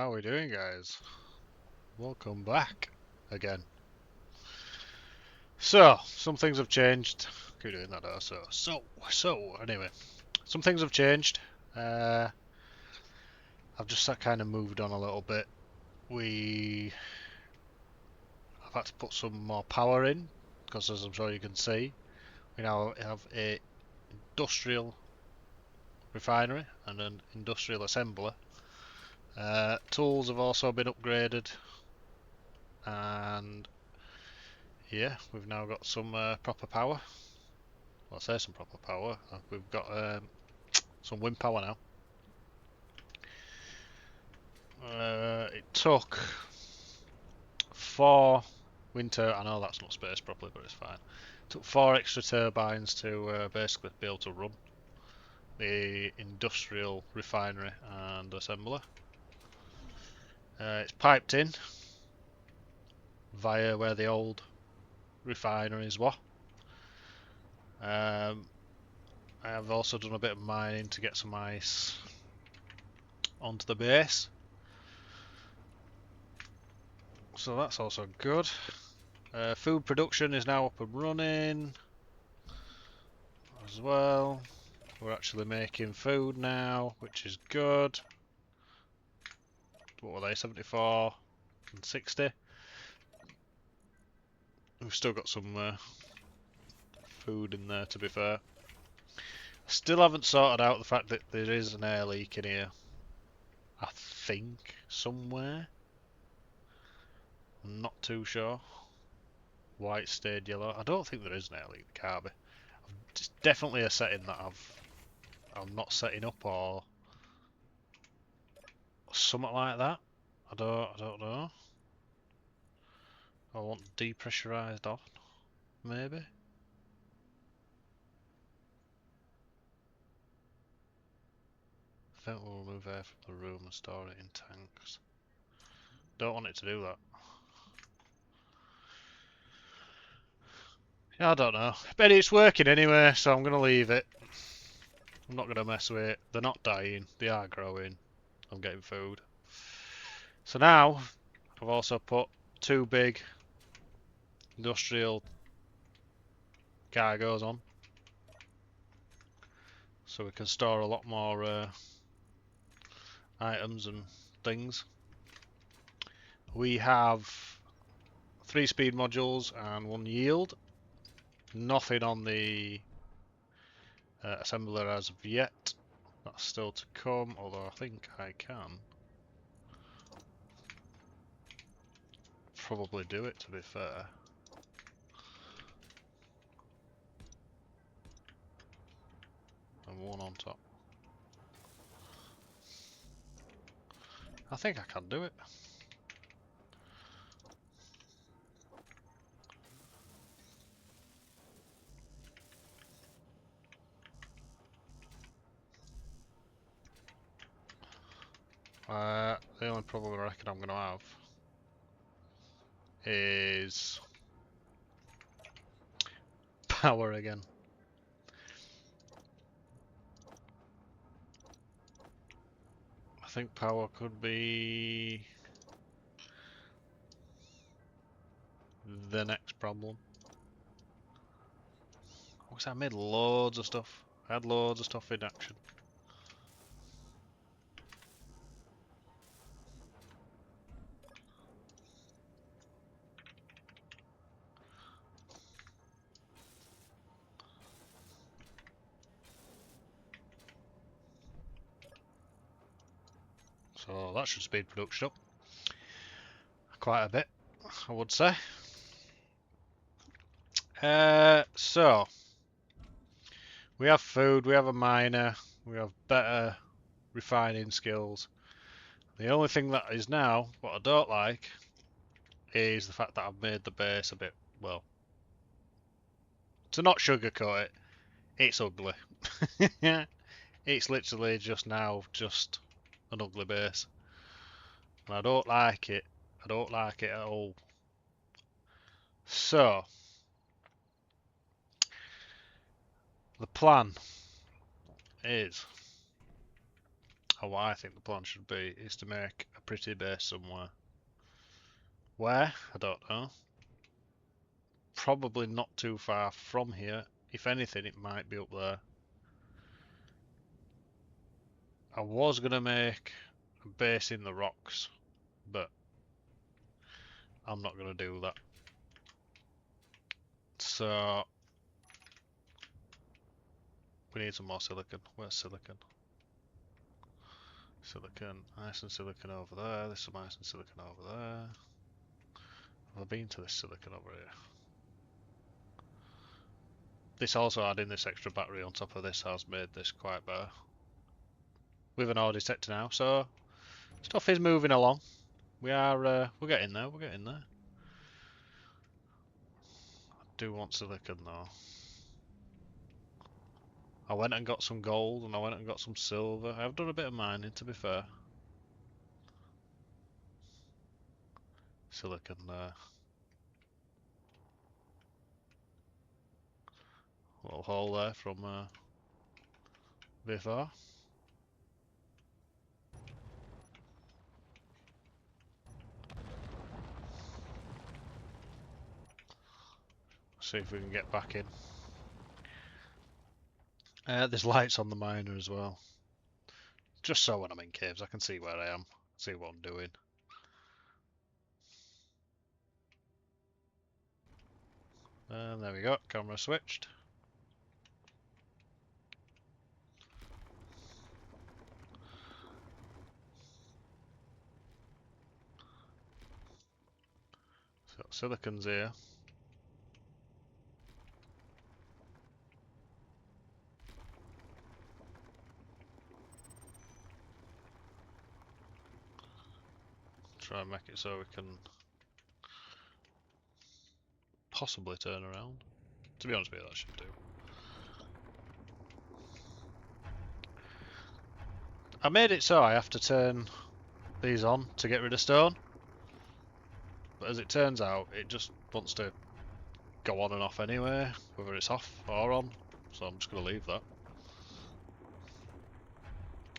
How are we doing, guys? Welcome back again. So, some things have changed. Keep doing that. Anyway, some things have changed. I've just kind of moved on a little bit. I've had to put some more power in because, as I'm sure you can see, we now have a industrial refinery and an industrial assembler. Tools have also been upgraded, and yeah, we've now got some proper power. Well, I say some proper power. We've got some wind power now. It took 4 I know that's not spaced properly, but it's fine. It took 4 extra turbines to basically be able to run the industrial refinery and assembler. It's piped in via where the old refineries were. I have also done a bit of mining to get some ice onto the base. So that's also good. Food production is now up and running as well. We're actually making food now, which is good. What were they? 74 and 60. We've still got some food in there, to be fair. Still haven't sorted out the fact that there is an air leak in here. I think somewhere. I'm not too sure. White stayed yellow. I don't think there is an air leak. There can't be. It's definitely a setting that I'm not setting up or something like that. I don't know. I want depressurized on, maybe. I think we'll remove air from the room and store it in tanks. Don't want it to do that. Yeah, I don't know. But it's working anyway, so I'm going to leave it. I'm not going to mess with it. They're not dying. They are growing. I'm getting food. So now, I've also put 2 big industrial cargoes on. So we can store a lot more items and things. We have 3 speed modules and 1 yield. Nothing on the assembler as of yet. That's still to come, although I think I can probably do it, to be fair. And 1 on top. I think I can do it. The only problem I reckon I'm going to have is power again. I think power could be the next problem. Because I made loads of stuff. I had loads of stuff in action. So that should speed production up quite a bit, I would say. So we have food, we have a miner, we have better refining skills. The only thing that is now, what I don't like, is the fact that I've made the base a bit, well, to not sugarcoat it, it's ugly. It's literally just now just an ugly base. And I don't like it. I don't like it at all. So, the plan is or what I think the plan should be, is to make a pretty base somewhere. Where? I don't know. Probably not too far from here. If anything, it might be up there. I was going to make a base in the rocks, but I'm not going to do that. So, we need some more silicon. Where's silicon? Silicon, ice and silicon over there. There's some ice and silicon over there. Have I been to this silicon over here? This also adding this extra battery on top of this has made this quite better. With an ore detector now, so stuff is moving along. We're getting there. We're getting there. I do want silicon though. I went and got some gold and I went and got some silver. I've done a bit of mining, to be fair. Silicon there. Little hole there from before. See if we can get back in. There's lights on the miner as well. Just so when I'm in caves I can see where I am, see what I'm doing. And there we go, camera switched. So silicon's here. Try and make it so we can possibly turn around. To be honest with you, that should do. I made it so I have to turn these on to get rid of stone. But as it turns out, it just wants to go on and off anyway, whether it's off or on. So I'm just going to leave that.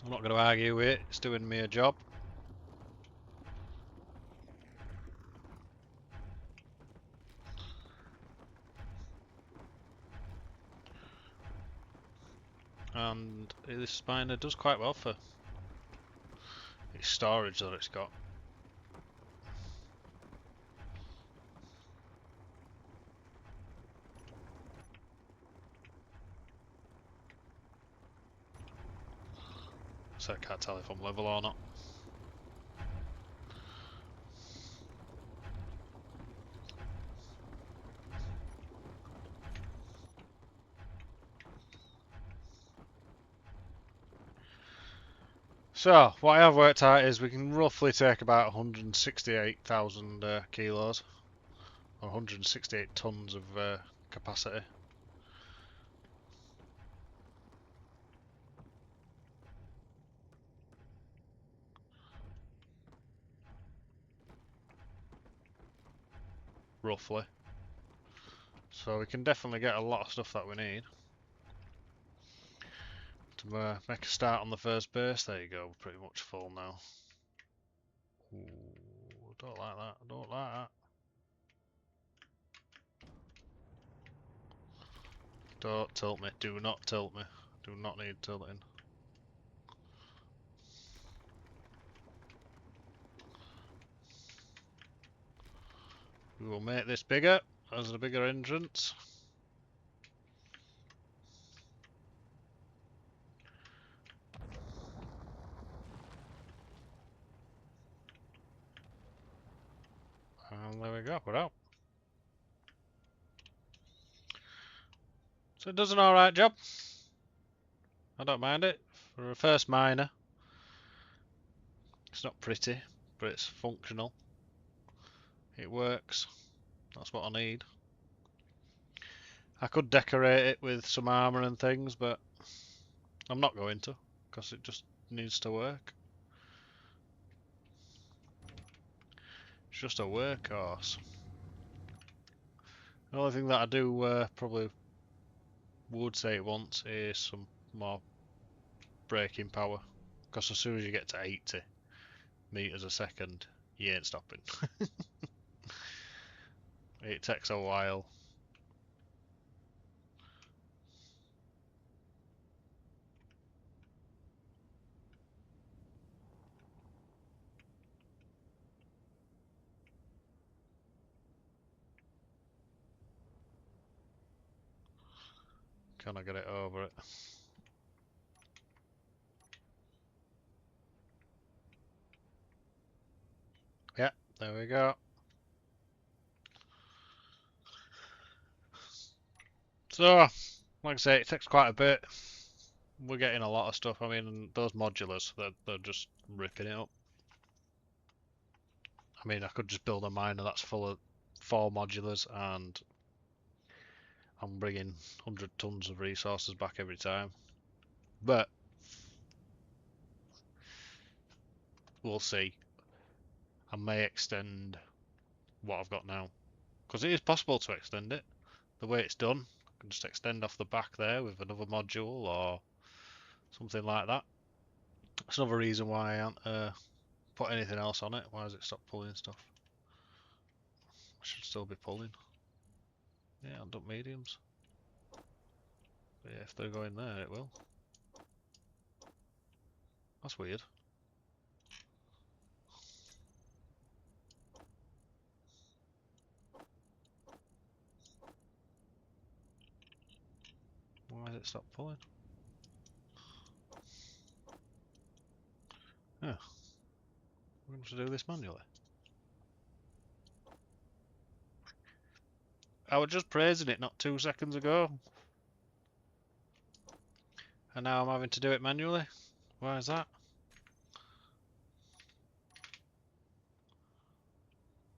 I'm not going to argue with it, it's doing me a job. And this miner does quite well for its storage that it's got. So I can't tell if I'm level or not. So, what I have worked out is we can roughly take about 168,000 kilos, or 168 tons of capacity. Roughly. So we can definitely get a lot of stuff that we need. To make a start on the first base, there you go, we're pretty much full now. Ooh, don't like that, don't like that. Don't tilt me, do not tilt me. Do not need tilting. We will make this bigger, as a bigger entrance. And there we go, we're out. So it does an alright job. I don't mind it. For a first miner, it's not pretty, but it's functional. It works. That's what I need. I could decorate it with some armour and things, but I'm not going to, because it just needs to work. It's just a workhorse. The only thing that I do probably would say it wants is some more braking power. Because as soon as you get to 80 meters a second, you ain't stopping. It takes a while. Can I get it over it? Yeah, there we go. So, like I say, it takes quite a bit. We're getting a lot of stuff. I mean, those modulars, they're just ripping it up. I mean, I could just build a miner that's full of 4 modulars and I'm bringing 100 tons of resources back every time. But we'll see. I may extend what I've got now. Because it is possible to extend it. The way it's done, I can just extend off the back there with another module or something like that. That's another reason why I haven't put anything else on it. Why has it stopped pulling stuff? I should still be pulling. Yeah, I've done mediums. But yeah, if they're going there, it will. That's weird. Why has it stopped pulling? Yeah. We're going to have to do this manually. I was just praising it not 2 seconds ago. And now I'm having to do it manually. Why is that?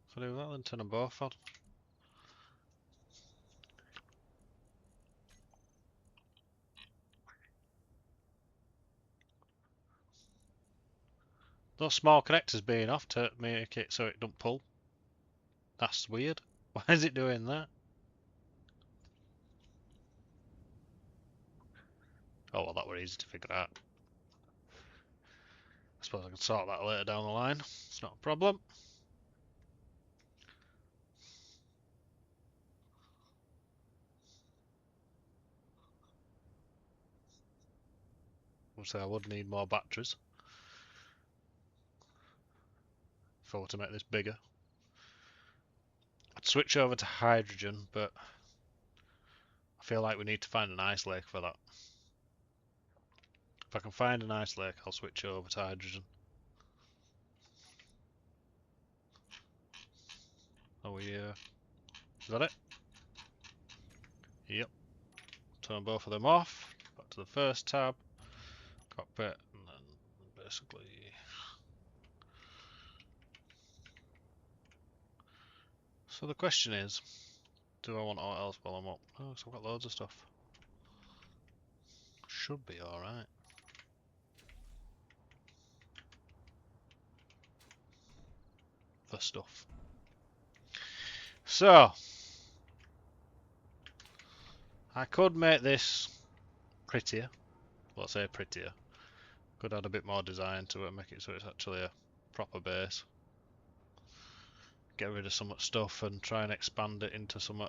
If I do that, then turn them both on. Those small connectors being off to make it so it don't pull. That's weird. Why is it doing that? Oh well, that were easy to figure out. I suppose I can sort that later down the line. It's not a problem. Obviously, I would need more batteries if I were to make this bigger. I'd switch over to hydrogen, but I feel like we need to find an ice lake for that. If I can find an ice lake, I'll switch over to hydrogen. Are we, is that it? Yep. Turn both of them off. Back to the first tab. Cockpit, and then basically... So the question is, do I want all else while I'm up? Oh, so I've got loads of stuff. Should be alright. The stuff. So, I could make this prettier. Well, I say prettier. Could add a bit more design to it and make it so it's actually a proper base. Get rid of some stuff and try and expand it into some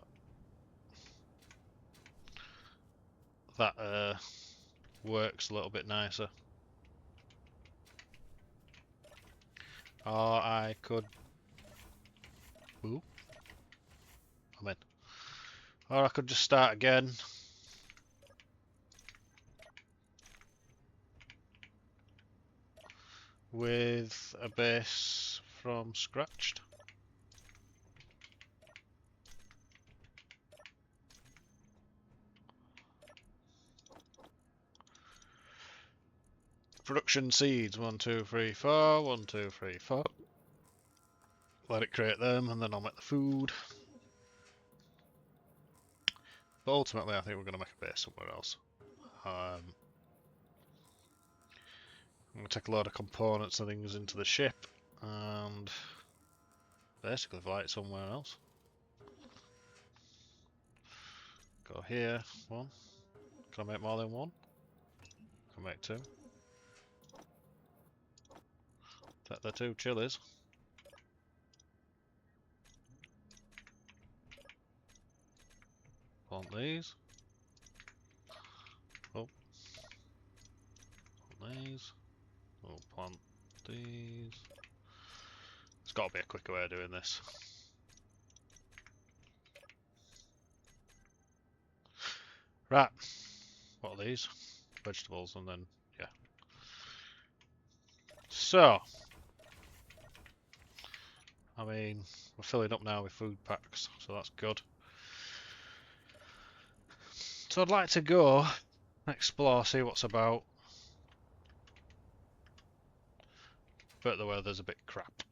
that works a little bit nicer. Or I could... Ooh. I'm in. Or I could just start again. With a base from scratched. Production seeds, 1, 2, 3, 4, 1, 2, 3, 4. Let it create them and then I'll make the food. But ultimately I think we're going to make a base somewhere else. I'm going to take a load of components and things into the ship and basically fly it somewhere else. Go here, 1. Can I make more than 1? Can I make 2? Take the 2 chilies. Plant these. Oh. Plant these. Oh, plant these. There's got to be a quicker way of doing this. Right. What are these? Vegetables, and then, yeah. So, I mean, we're filling up now with food packs, so that's good. So I'd like to go explore, see what's about. But the weather's a bit crap.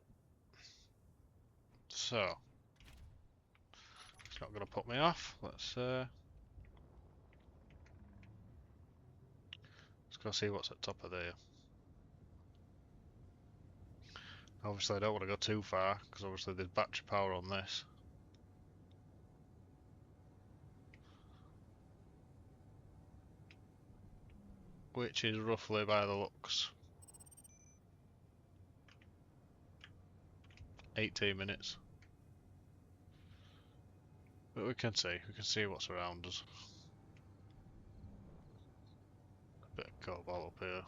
So, it's not going to put me off. Let's go see what's at the top of there. Obviously I don't want to go too far, because obviously there's battery power on this. Which is roughly, by the looks, 18 minutes. But we can see what's around us. A bit of cobalt up here.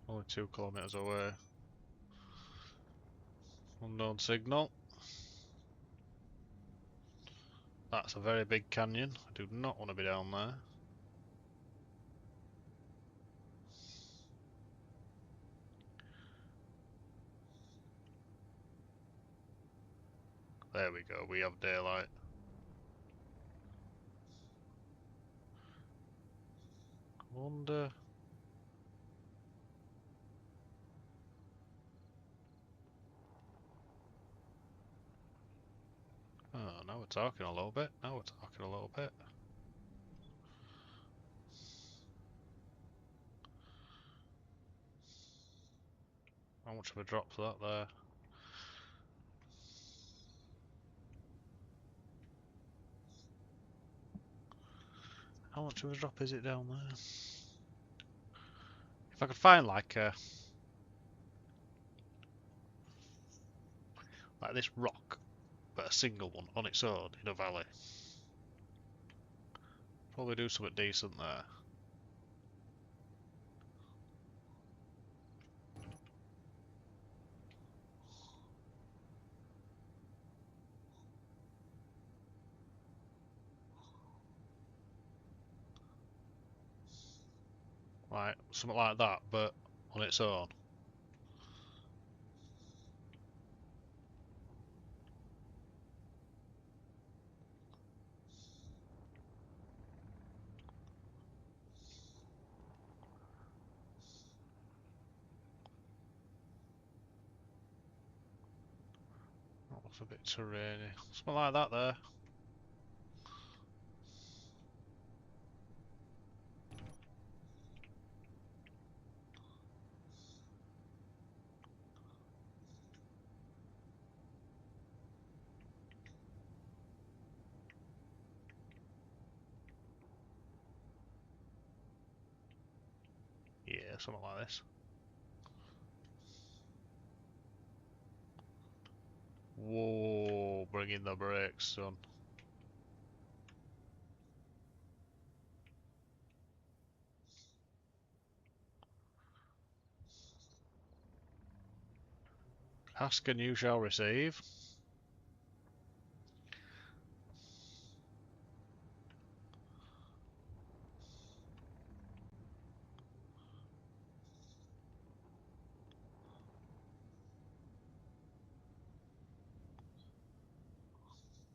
Only 2 kilometers away. Unknown signal. That's a very big canyon. I do not want to be down there. There we go, we have daylight. I wonder... Oh, now we're talking a little bit. Now we're talking a little bit. How much of a drop's that there? How much of a drop is it down there? If I could find like this rock, but a single one on its own in a valley, probably do something decent there. Right, something like that, but on its own. That looks a bit terrainy. Something like that there. Yeah, something like this. Whoa, bring in the brakes, son. Ask and you shall receive.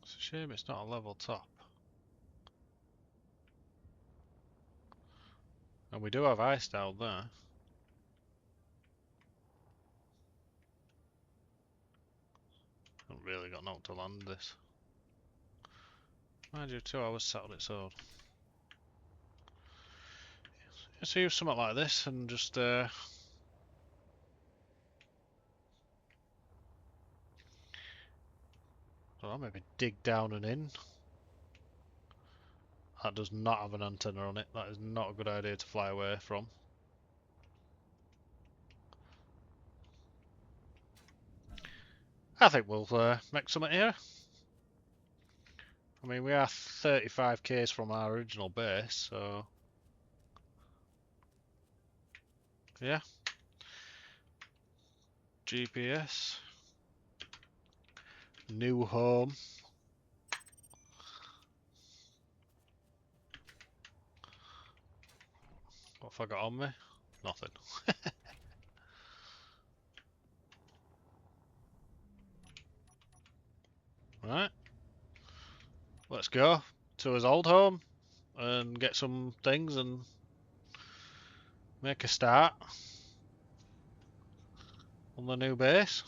It's a shame it's not a level top. And we do have ice down there. Haven't really got nothing to land this. Mind you, 2 hours sat on its own. Let's use something like this and just I don't know, maybe dig down and in. That does not have an antenna on it. That is not a good idea to fly away from. I think we'll make something here. I mean, we are 35 k's from our original base, so yeah. GPS. New home. What have I got on me? Nothing. Right. Let's go to his old home and get some things and make a start on the new base.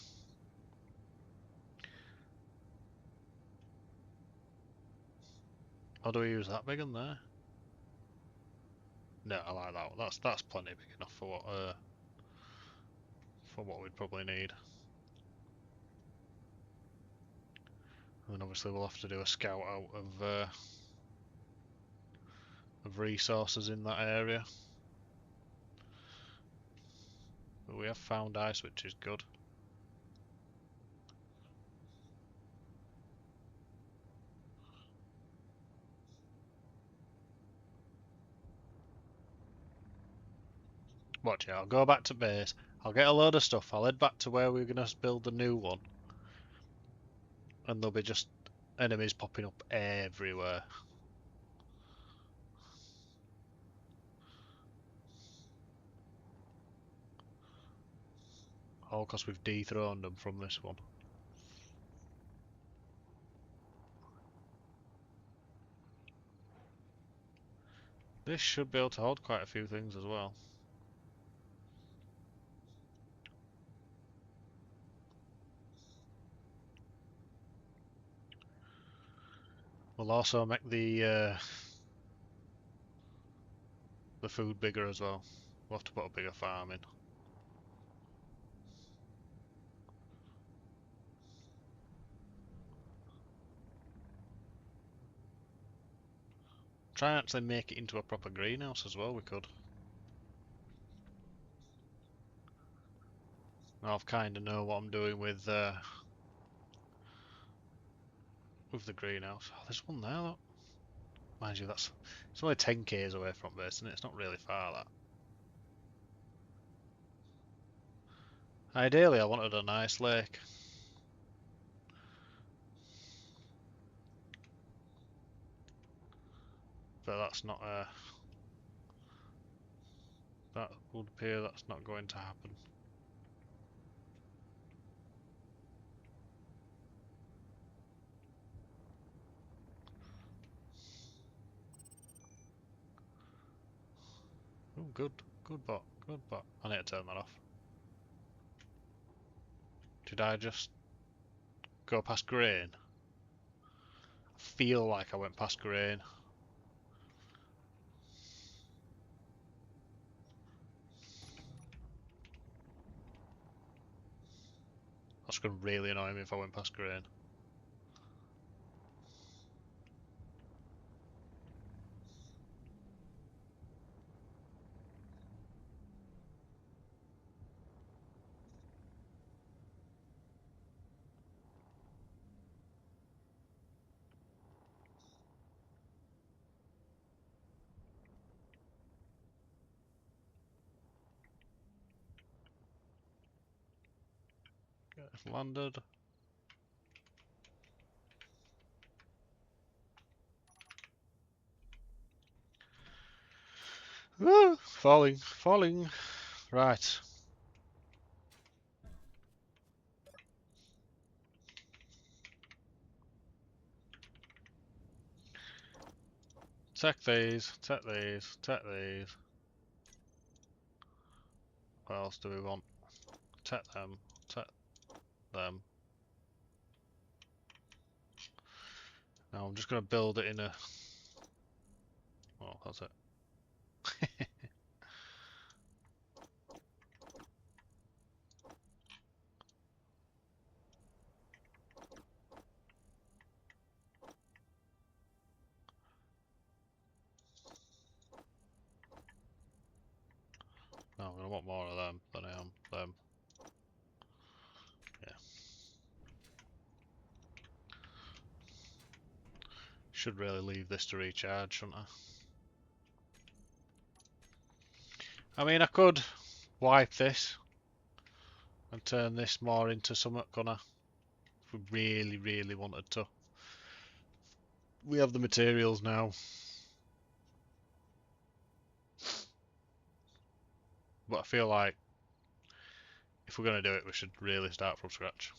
Or do we use that big one there? No, I like that one. That's plenty big enough for what we'd probably need. And then obviously we'll have to do a scout out of resources in that area. But we have found ice, which is good. Watch it, I'll go back to base. I'll get a load of stuff. I'll head back to where we're going to build the new one. And there'll be just enemies popping up everywhere. All because we've dethroned them from this one. This should be able to hold quite a few things as well. We'll also make the food bigger as well. We'll have to put a bigger farm in. Try and actually make it into a proper greenhouse as well, we could. Now I've kind of know what I'm doing with the greenhouse. Oh, there's one there though. Mind you, it's only 10 k's away from base, and it's not really far that. Ideally, I wanted a nice lake. But that's not that would appear that's not going to happen. Oh, good bot, good bot. I need to turn that off. Did I just go past grain? I feel like I went past grain. That's going to really annoy me if I went past grain. Get landed. Woo! Falling. Right. Take these, take these, take these. What else do we want? Take them, take them. Now I'm just going to build it in a... Oh, that's it. want more of them than I am them. Yeah. Should really leave this to recharge, shouldn't I? I mean, I could wipe this and turn this more into something, couldn't I? If we really, really wanted to. We have the materials now. But I feel like if we're going to do it, we should really start from scratch.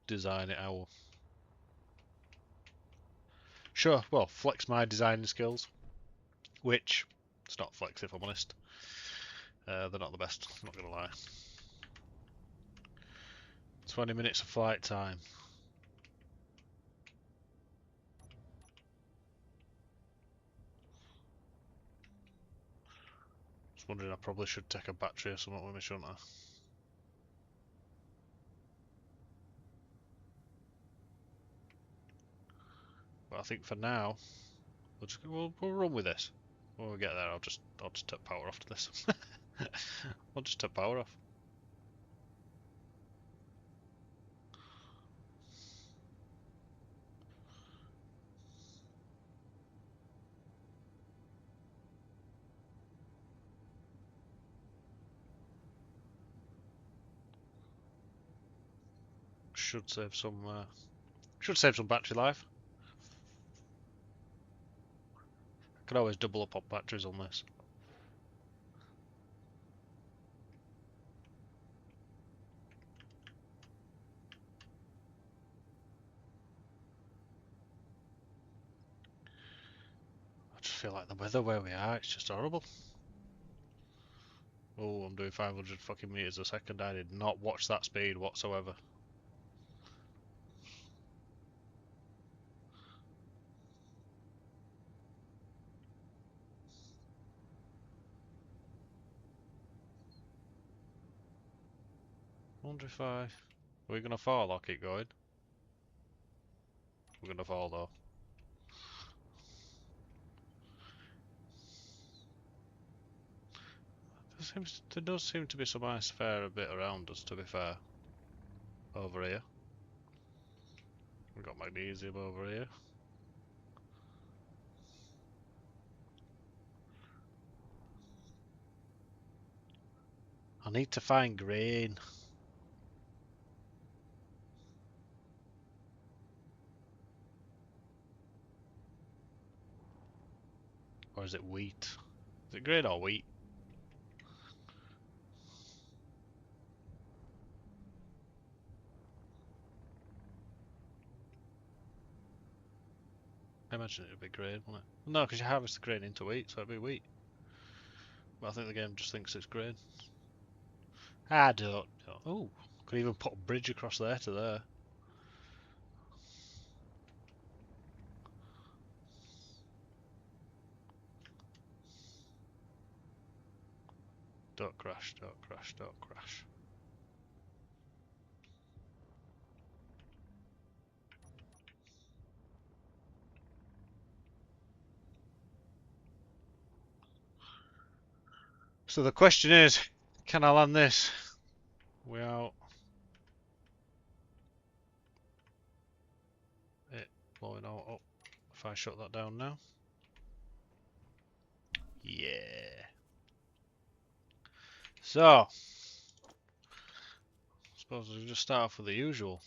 Design it out. Sure, well, flex my designing skills. Which, it's not flex if I'm honest. They're not the best, I'm not going to lie. 20 minutes of flight time. Just wondering, I probably should take a battery or something with me, shouldn't I? But I think for now, we'll run with this. When we get there, I'll just take power off to this. I'll just take power off. Should save some battery life. I could always double up on batteries on this. I just feel like the weather where we are, it's just horrible. Oh, I'm doing 500 fucking meters a second. I did not watch that speed whatsoever. Wonder if are we gonna fall or keep going? We're gonna fall though. There does seem to be some ice fair a bit around us, to be fair. Over here. We've got magnesium over here. I need to find grain. Or is it wheat? Is it grain or wheat? I imagine it would be grain, wouldn't it? No, because you harvest the grain into wheat, so it'd be wheat. But I think the game just thinks it's grain. I don't know. Oh, could even put a bridge across there to there. Don't crash, don't crash, don't crash. So the question is, can I land this? Without it blowing all up. If I shut that down now. Yeah. So, I suppose we'll just start off with the usual.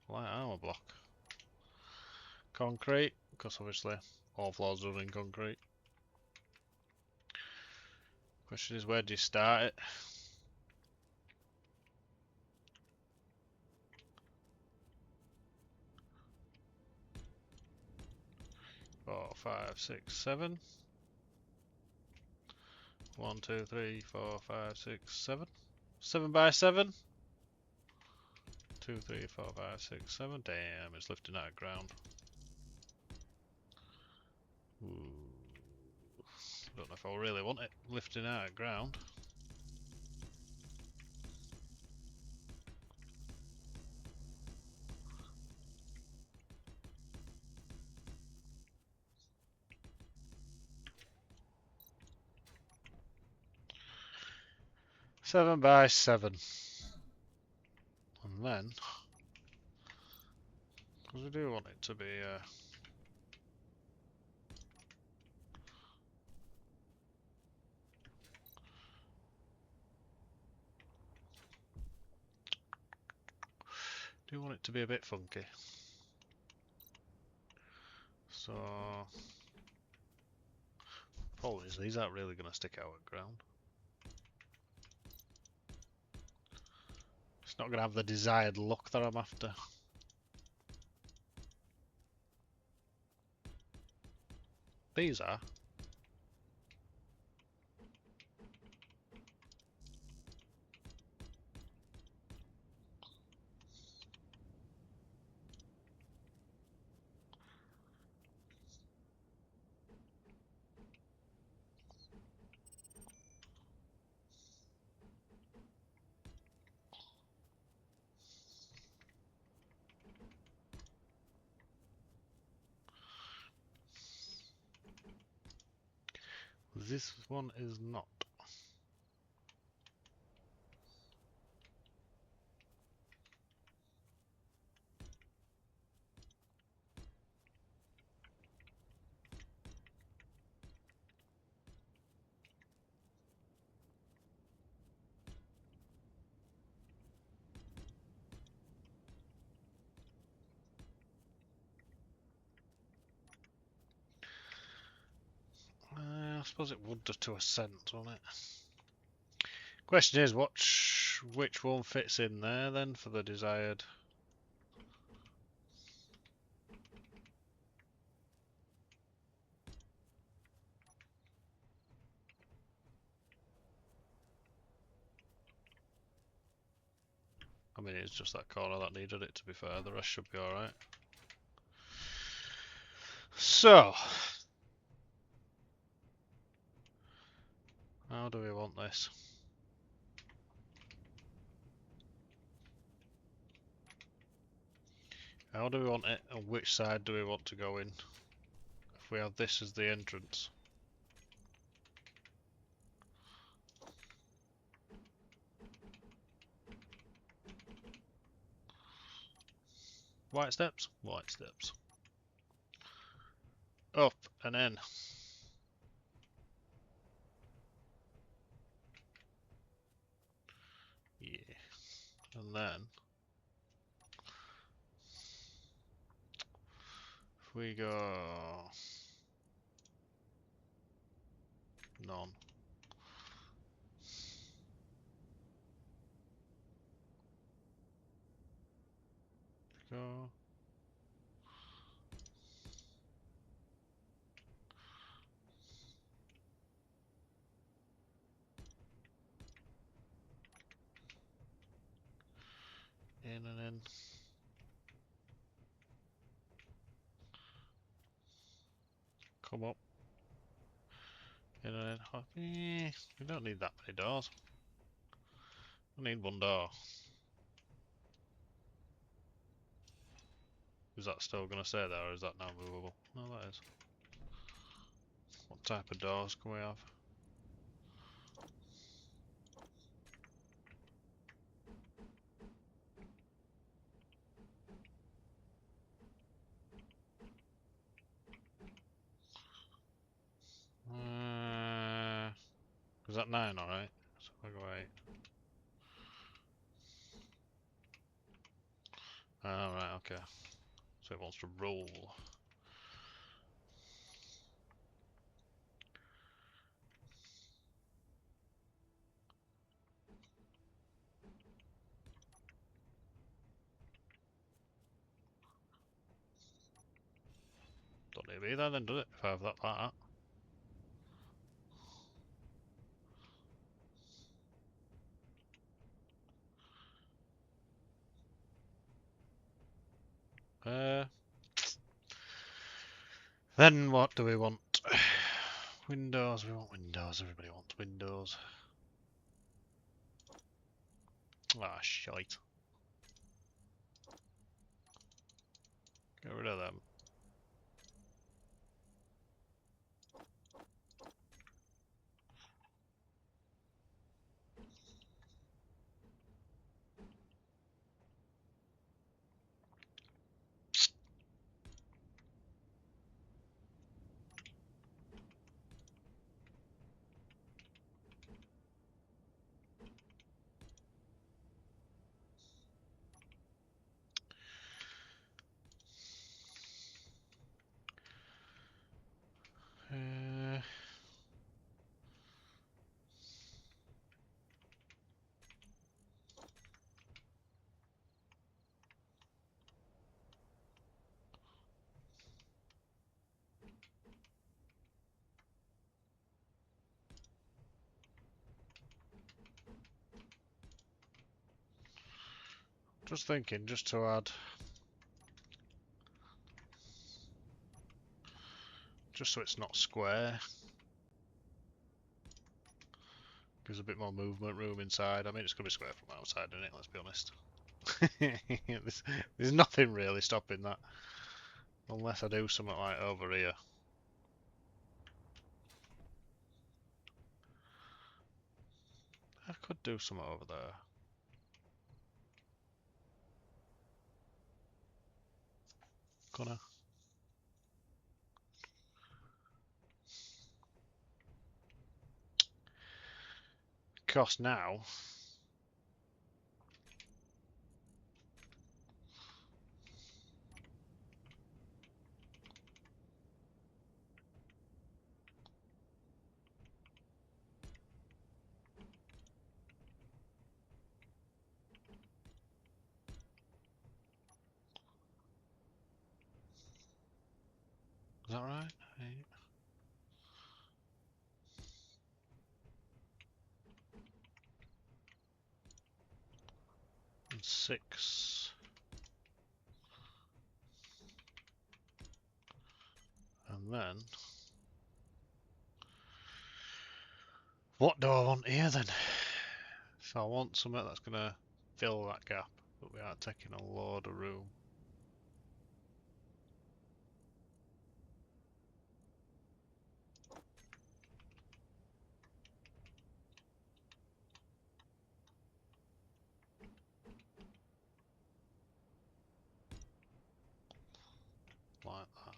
Light armor block. Concrete, because obviously all floors are in concrete. Question is, where do you start it? Four, five, six, seven. 1, 2, 3, 4, 5, 6, 7. 7 by 7. 2, 3, 4, 5, 6, 7. Damn, it's lifting out of ground. Ooh. Don't know if I really want it lifting out of ground. 7x7. And then, because we do want it to be a bit funky. So, problem is these aren't really going to stick out at ground. It's not going to have the desired look that I'm after. These are. This one is not. I suppose it would do to a sense, wouldn't it? Question is, which one fits in there then for the desired? I mean, it's just that corner that needed it, to be fair. The rest should be alright. So, how do we want this? How do we want it, and which side do we want to go in? If we have this as the entrance. White steps? White steps. Up and in. Yeah. And then if we go none. Go. In and in. Come up. In and in. We don't need that many doors. We need one door. Is that still going to stay there, or is that now movable? No, that is. What type of doors can we have? Is that 9 alright? So I go 8. Alright, okay. So it wants to roll. Don't need to be there then, does it? If I have that like that. Then what do we want? Windows, we want windows, everybody wants windows. Ah, shite. Get rid of them. Just thinking, just to add, just so it's not square. Gives a bit more movement room inside. I mean, it's going to be square from outside, isn't it? Let's be honest. there's nothing really stopping that. Unless I do something like over here. I could do something over there. Gonna. Cost now. Is that right? 8 and 6. And then, what do I want here then? So I want something that's going to fill that gap, but we aren't taking a load of room. Like that.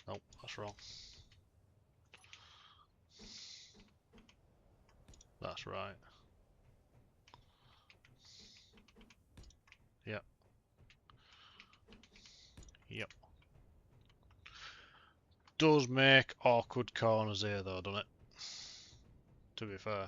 Nope, that's wrong. That's right. Yep. Yep. Does make awkward corners here though, doesn't it? To be fair.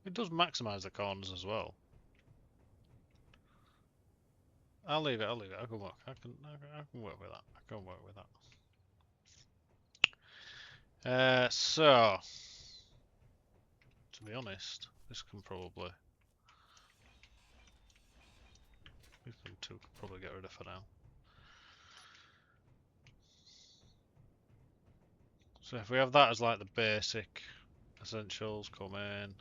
It does maximise the corners as well. I'll leave it, I'll leave it. I can work. I can work with that. I can work with that. So to be honest, this can probably these two can probably get rid of for now. So if we have that as like the basic essentials, come in.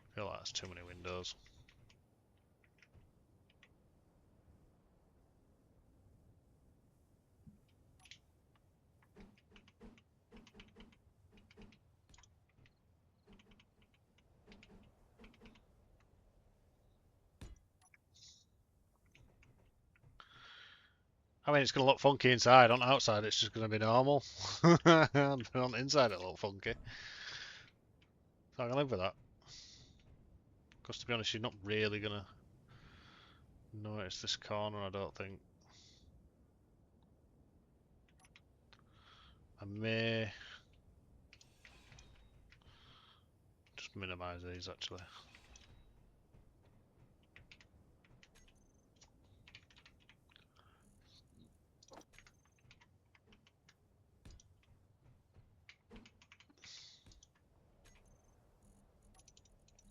I feel like that's too many windows. I mean, it's going to look funky inside. On the outside, it's just going to be normal. But on the inside, it'll look funky. So I can live with that. Because to be honest, you're not really going to notice this corner, I don't think. I may just minimise these actually.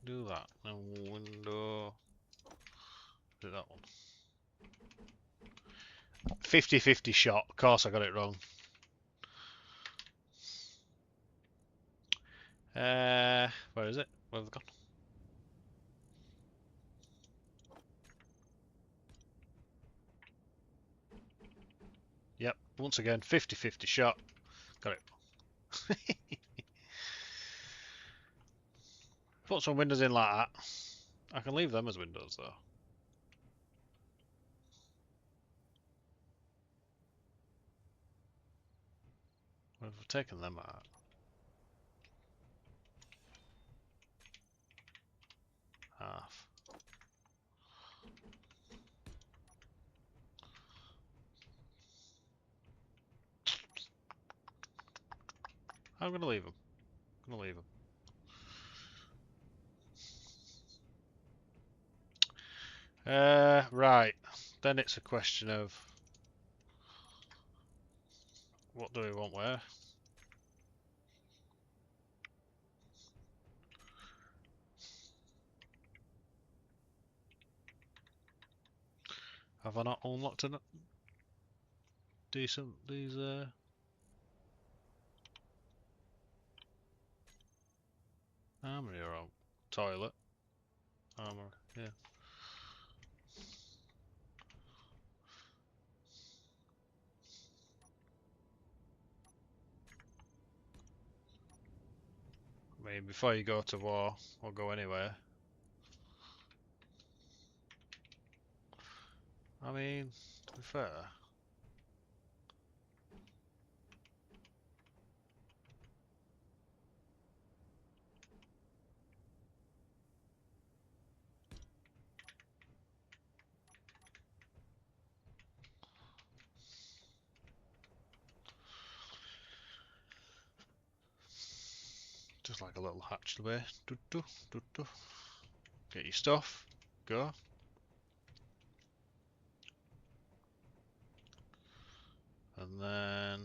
Do that. Now window. Do that one. 50-50 shot. Of course I got it wrong. Where is it? Where have they gone? Yep, once again, 50-50 shot. Got it. Put some windows in like that. I can leave them as windows though. Where have I taken them out? Half. I'm gonna leave them. I'm gonna leave them. Right. Then it's a question of what do we want where? Have I not unlocked a decent these armory or toilet? Armory, yeah. I mean, before you go to war or go anywhere. I mean, to be fair. Just like a little hatch away. Do do do do. Get your stuff. Go. And then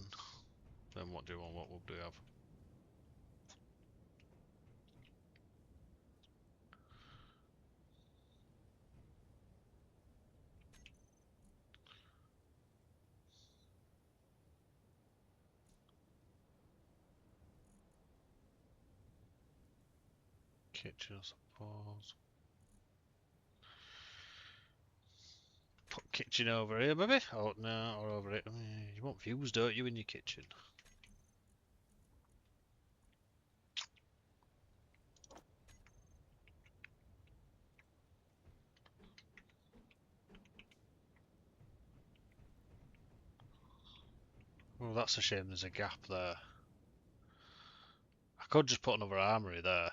what do you want? What would we have? Kitchen, I suppose. Put kitchen over here, maybe? Oh no, or over it. You want views, don't you, in your kitchen? Oh, that's a shame. There's a gap there. I could just put another armory there.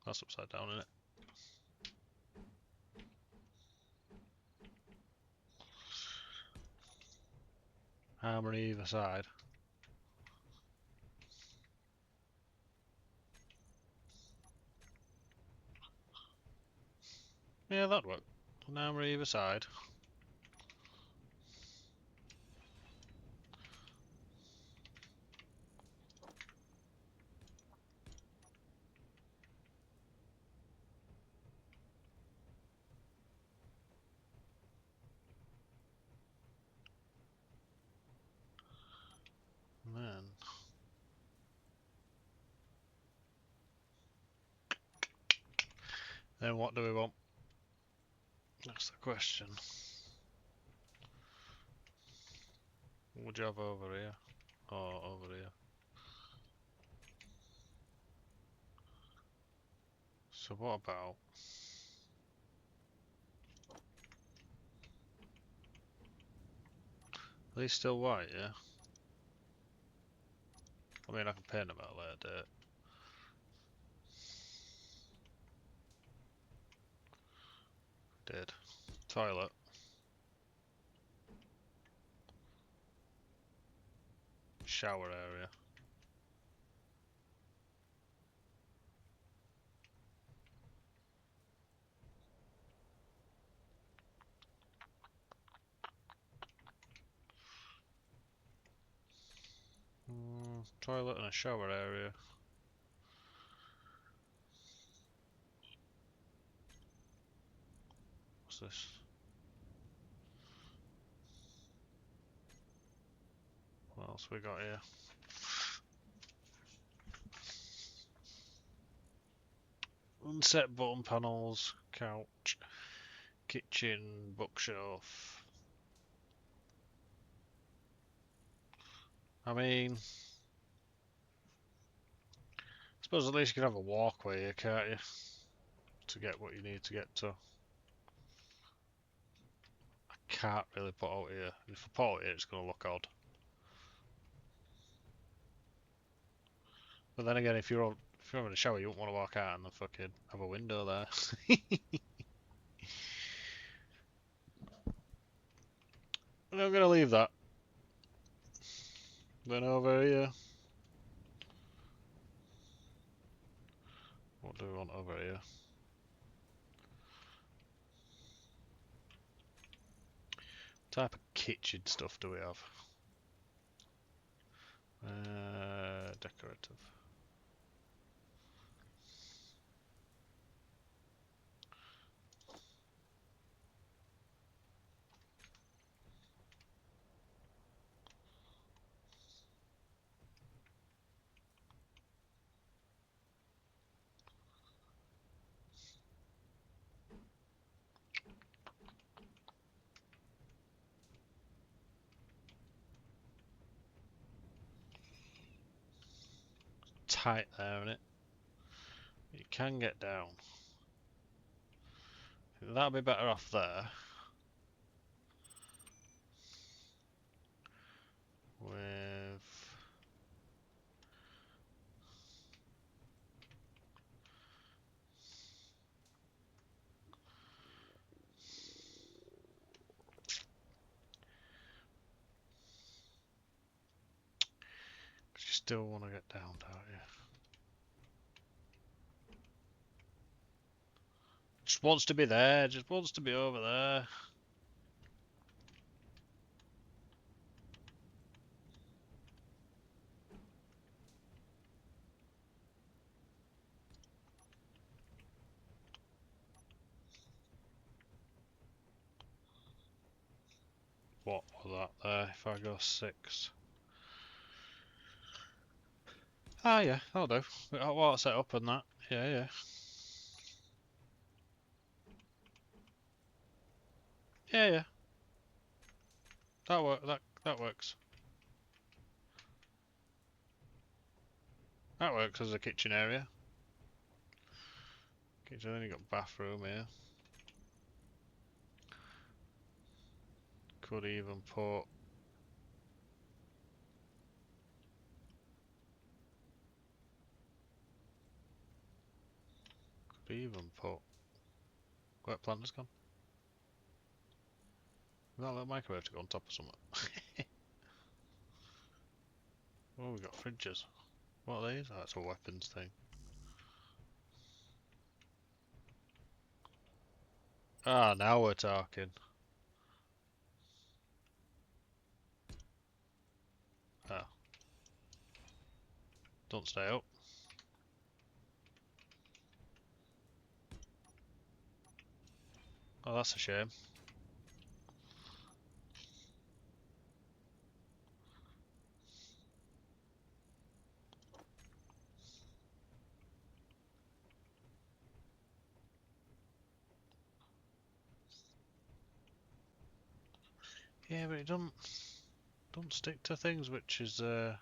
That's upside down, isn't it? Armory either side. Yeah, that'd work. An armory either side. And then what do we want? That's the question. What would you have over here? Or over here? So what about... Are these still white, yeah? I mean, I can paint them at a later date. Did. Toilet. Shower area. Toilet and a shower area. What's this? What else we got here? Unset button panels, couch, kitchen, bookshelf. I mean, I suppose at least you can have a walkway here, can't you? To get what you need to get to. I can't really put out here. If I put out here, it's going to look odd. But then again, if you're having a shower, you won't want to walk out and the fucking have a window there. I'm gonna leave that. Then over here. What do we want over here? What type of kitchen stuff do we have? Decorative. Tight there, isn't it? You can get down. That'll be better off there. With you still want to get down, don't you? Just wants to be there, just wants to be over there. What was that there? If I go 6. Ah, yeah, that'll do. I'll set up on that. Yeah, yeah. Yeah, yeah. That works. That works as a kitchen area. Kitchen, then you got bathroom here. Could even put wet planter's gone. That little microwave to go on top of something. Oh, we got fridges. What are these? Oh, that's a weapons thing. Ah, now we're talking. Ah, don't stay up. Oh, that's a shame. Yeah, but it don't stick to things, which is a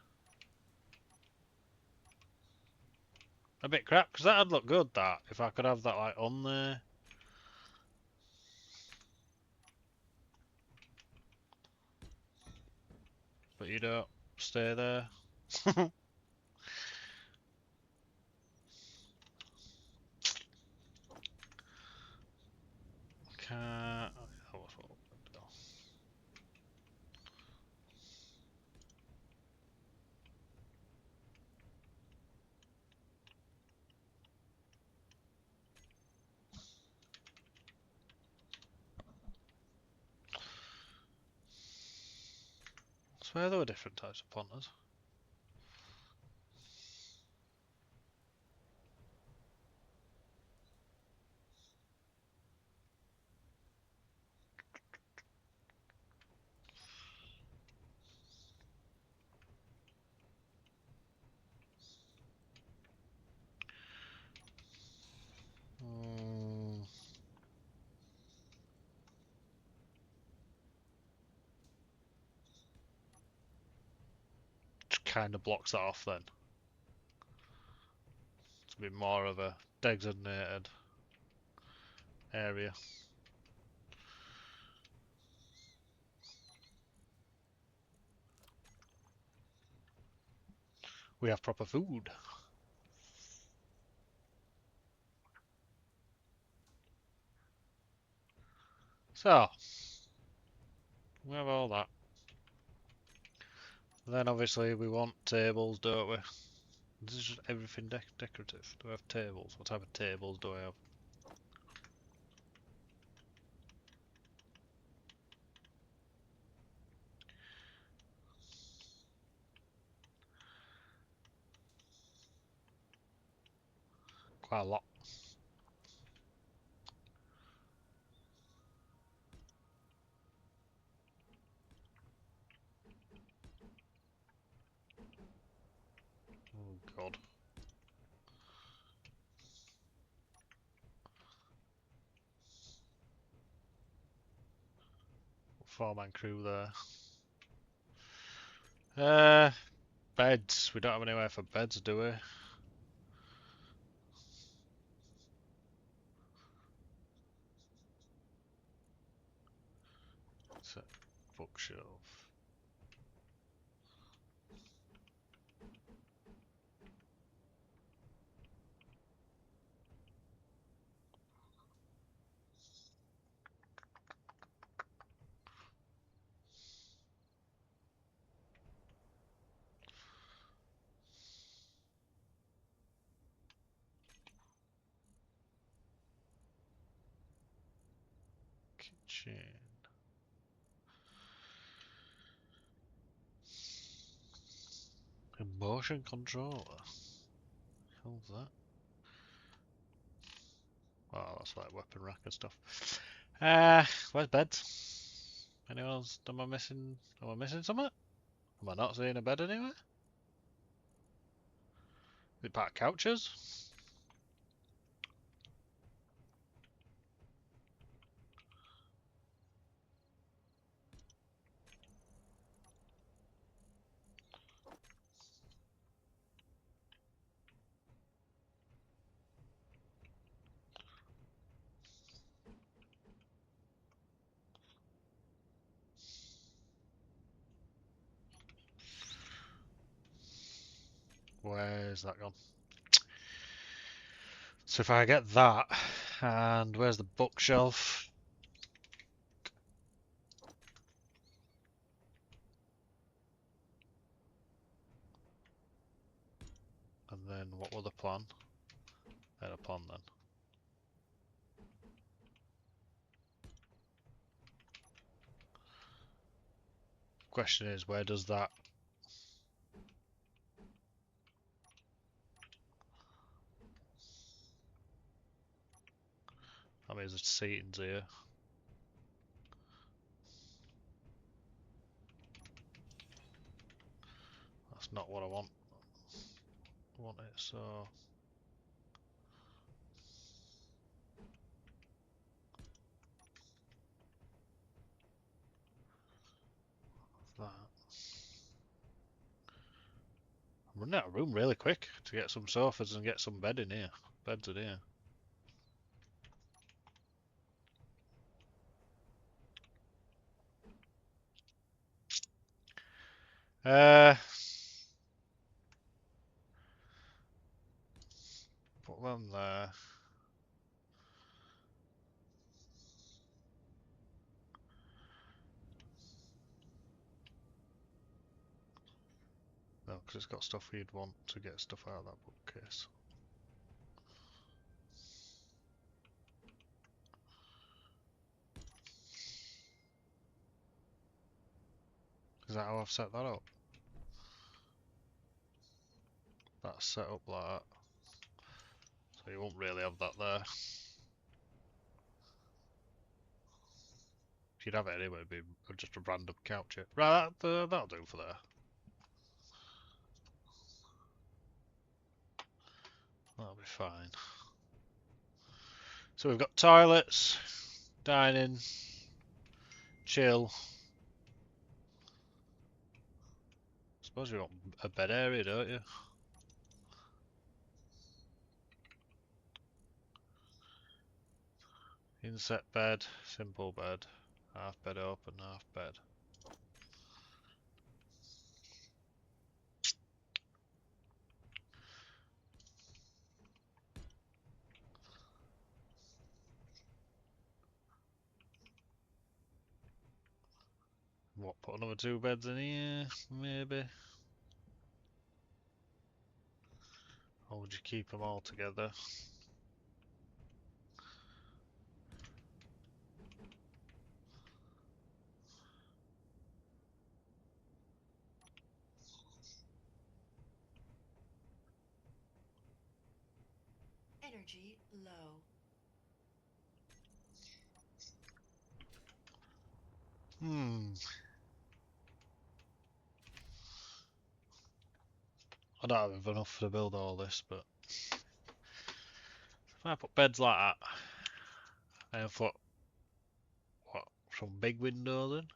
bit crap. Because that'd look good. That if I could have that like on there. But you don't stay there. Can't. Oh, that's what we'll do. I swear there were different types of planters. Mm, just kind of blocks that off then. To be more of a designated area. We have proper food. So, we have all that. Then obviously we want tables, don't we? This is just everything decorative. Do I have tables? What type of tables do I have? Quite a lot. Oh god. Four-man crew there. Beds. We don't have anywhere for beds, do we? It's a bookshelf. Kitchen. A motion controller. How's that? Oh, that's like weapon rack and stuff. Where's beds? Anyone else? Am I missing? Am I missing something? Am I not seeing a bed anywhere? Is it part of couches? Where's that gone? So if I get that, and where's the bookshelf? And then what was the plan? Had a plan then. Question is, where does that? I mean, there's seatings here. That's not what I want. I want it so. That. I'm running out of room really quick to get some sofas and get some bed in here. Beds in here. Put them there. No, because it's got stuff you'd want to get stuff out of that bookcase. Is that how I've set that up? That's set up like that. So you won't really have that there. If you'd have it anyway, it'd be just a random couch here. Right, that'll do for there. That'll be fine. So we've got toilets, dining, chill. Suppose you want a bed area, don't you? Inset bed, simple bed, half bed open, half bed. what, put another 2 beds in here, maybe? Or would you keep them all together? Energy low. I don't have enough to build all this, but if I put beds like that, and put what, some big windows in?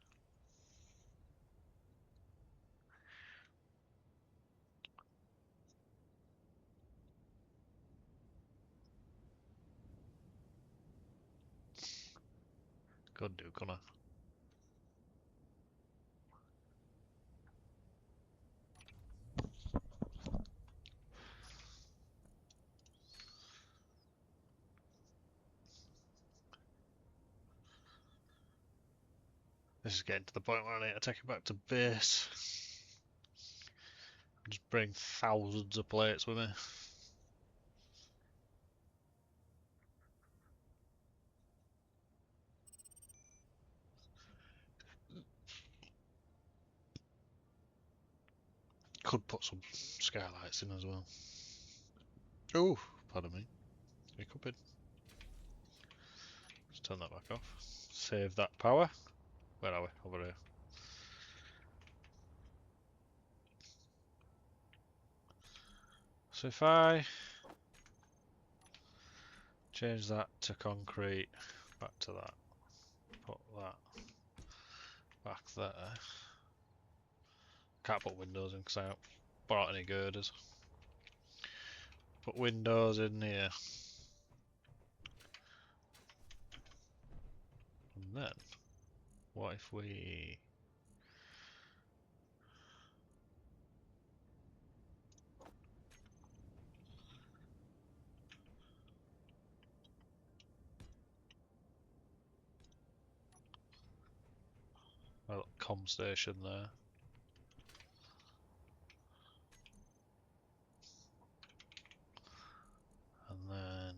Could do, couldn't I? This is getting to the point where I need to take it back to base. Just bring thousands of plates with me. Could put some skylights in as well. Oh, pardon me. Hiccuping. Let's turn that back off. Save that power. Where are we? Over here. So if I change that to concrete, back to that, put that back there. Can't put windows in because I haven't bought any girders. Put windows in here. And then, what if we... a little comm station there. And then...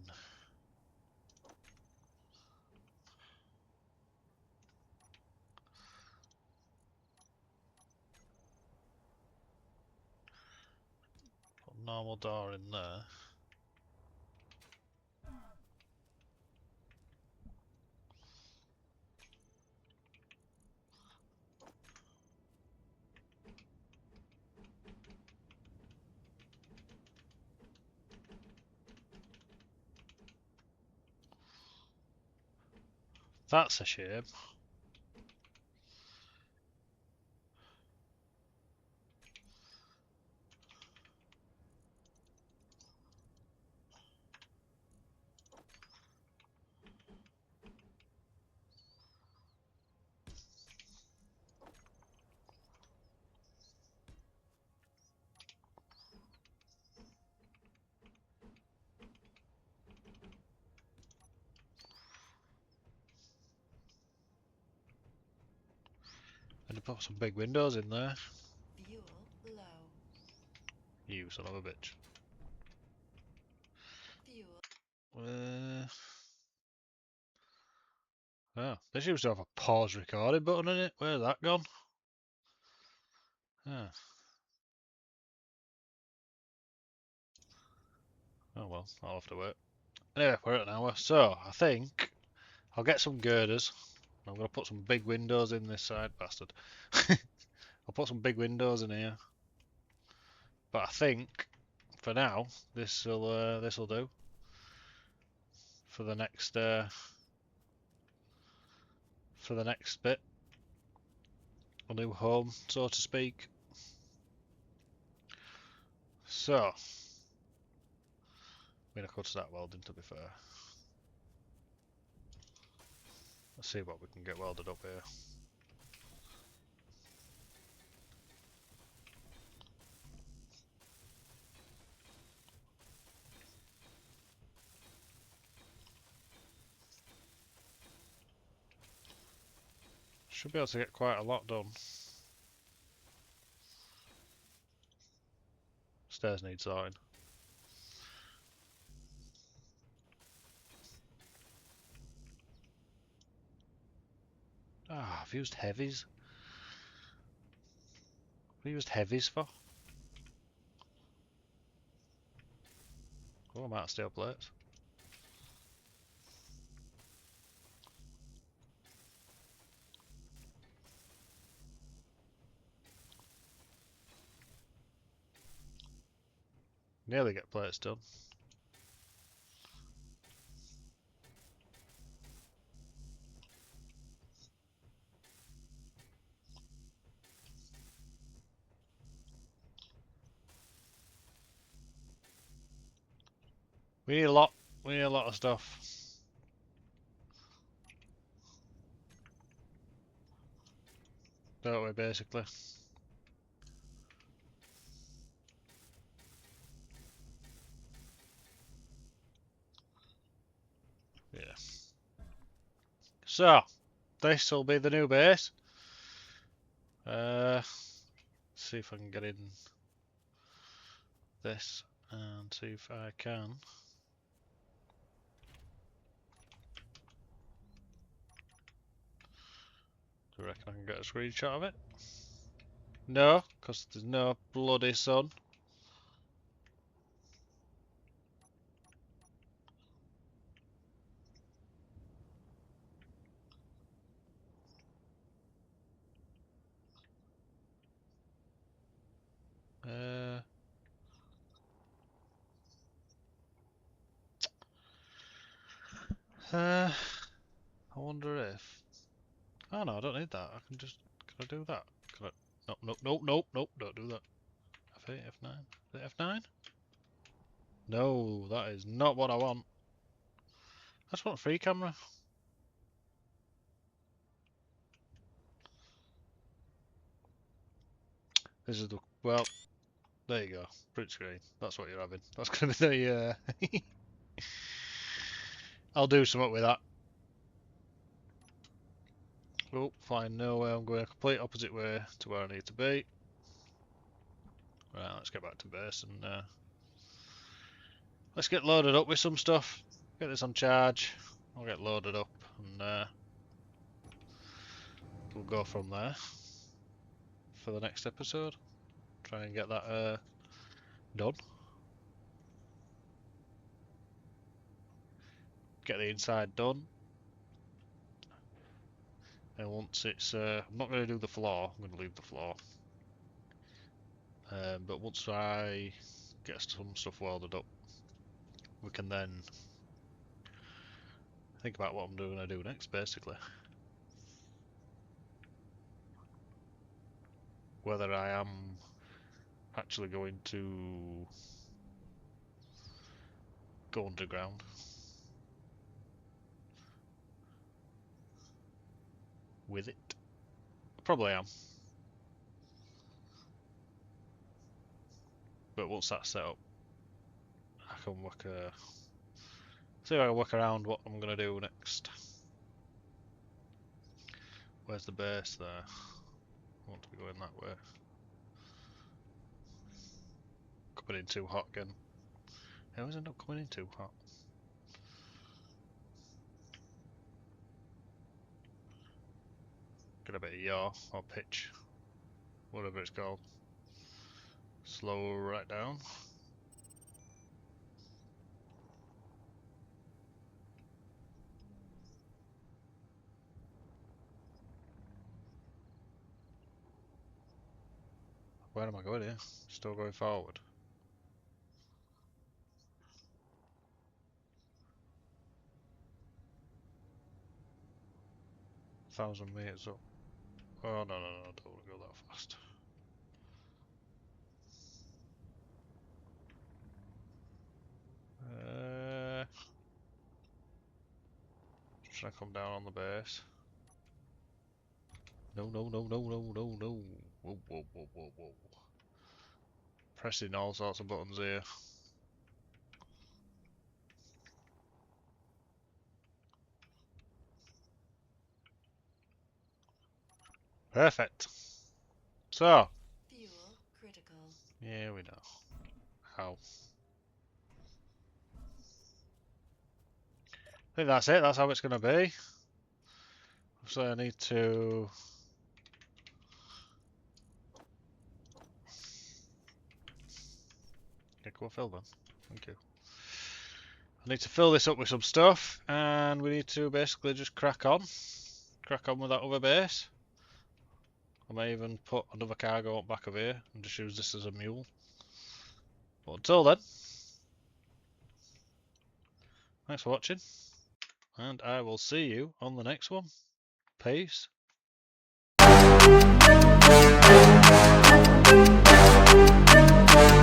put a normal door in there. That's a shame. And to put some big windows in there. Fuel low. You son of a bitch. Fuel. Oh, this used to have a pause recording button in it. Where's that gone? Ah. Oh well, I'll have to wait. Anyway, we're at an hour, so I think I'll get some girders. I'm going to put some big windows in this side, bastard. I'll put some big windows in here. But I think, for now, this'll do. For the next bit. A new home, so to speak. So, I mean, I could start welding, to be fair. Let's see what we can get welded up here. Should be able to get quite a lot done. Stairs need sorting. Ah, I've used heavies. What have I used heavies for? Oh, I'm out of steel plates. Nearly get plates done. We need a lot. We need a lot of stuff. Don't we, basically? Yeah. So, this will be the new base. See if I can get in this and see if I can. Do you reckon I can get a screenshot of it? No, because there's no bloody sun. Uh, I wonder if. Oh no, I don't need that. I can just. Can I do that? Can I? No, no, no, no, no, don't do that. F8, F9. Is it F9? No, that is not what I want. I just want a free camera. This is the. Well, there you go. Print screen. That's what you're having. That's going to be the. I'll do something with that. Oh, flying nowhere. I'm going a complete opposite way to where I need to be. Right, let's get back to base and let's get loaded up with some stuff. Get this on charge. I'll get loaded up and we'll go from there for the next episode. Try and get that done. Get the inside done. And once it's, I'm not going to do the floor. I'm going to leave the floor. But once I get some stuff welded up, we can then think about what I'm going to do next, basically. Whether I am actually going to go underground. With it. Probably am. But once that's set up, I can work see if I can work around what I'm going to do next. Where's the base there? I want to be going that way. Coming in too hot again. I always end up coming in too hot. Get a bit of yaw or pitch. Whatever it's called. Slow right down. Where am I going here? Still going forward. Thousand meters up. Oh no, no, no, I don't want to go that fast. Should I come down on the base? No, no, no, no, no, no, no. Whoa, whoa, whoa, whoa, whoa. Pressing all sorts of buttons here. Perfect. So, Fuel critical. yeah, we know. How? I think that's it. That's how it's going to be. So I need to... Yeah, go fill then. Thank you. I need to fill this up with some stuff, and we need to basically just crack on. Crack on with that other base. I may even put another cargo up back of here and just use this as a mule. But until then, thanks for watching, and I will see you on the next one. Peace.